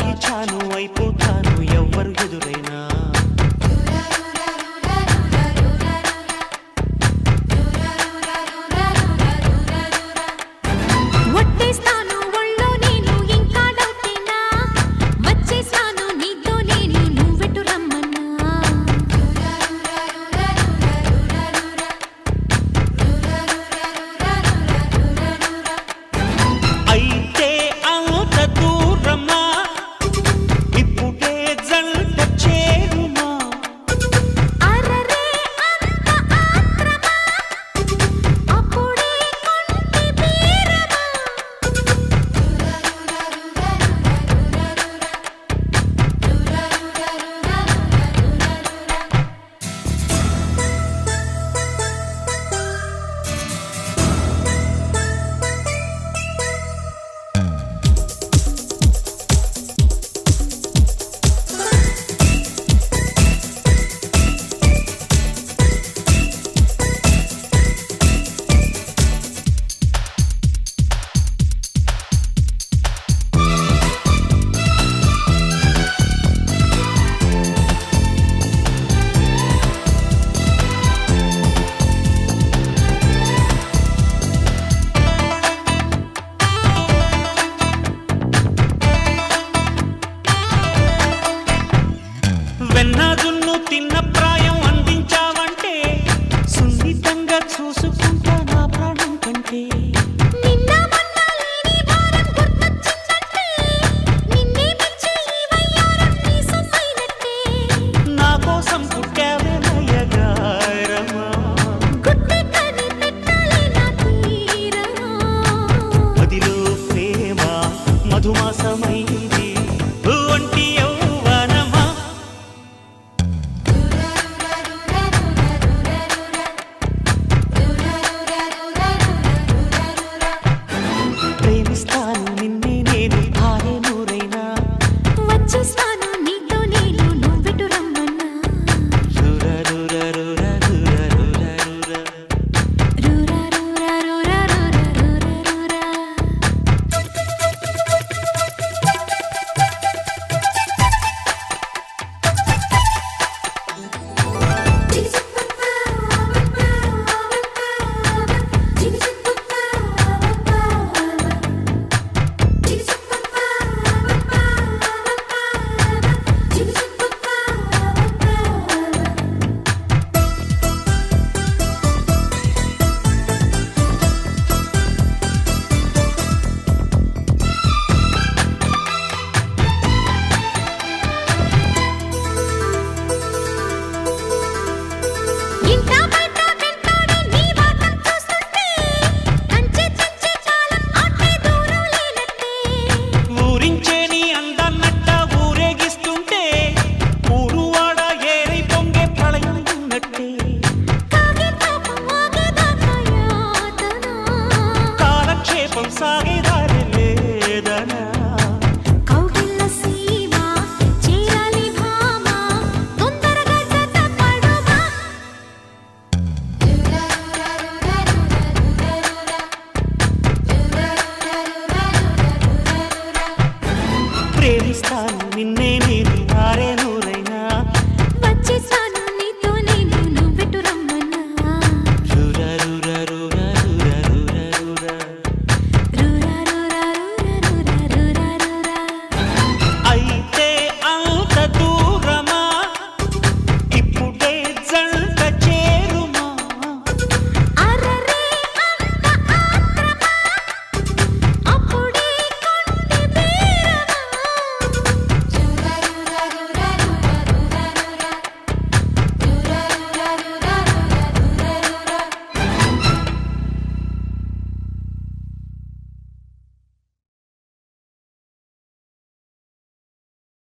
చాకి చాను అయిపోతాను ఎవ్వరు ఎదురైనా. వెన్నాజున్ను తిన్న ప్రాయం అందించావంటే సున్నితంగా చూసుకుంటా నా ప్రాణం కంటే. నా కోసం పుట్టావే నయగారమా, మదిలో ప్రేమ మధుమాసమైంది ఒంటి యౌవనమా. ప్రేమిస్తాను నిన్నే నేను భార్య నూరైనా, వచ్చేస్తాను నీతో నేను నువ్వెటు రమ్మన్నా. రూరా రూరా రూరా రూరా రూరా రూరా. రూరా రూరా రూరా రూరా రూరా రూరా. ఇంత బయట వెంటాడి నీ వాటం చూస్తుంటే కంచె చెంచే కాలం ఆటే దూరం లేనట్టే. ఊరించే నీ అందన్నట్ట ఊరేగిస్తుంటే ఊరువాడ ఏరై పొంగే ప్రళయం ఉన్నట్టే. కాగే తాపం ఆగేదాకా యాతన, కాలక్షేపం సాగేదారి లేదనా. కౌగిళ్ళ సీమ చేయాలి భామ, తొందరగా జత పడుమా. ప్రేమిస్తాను నిన్నే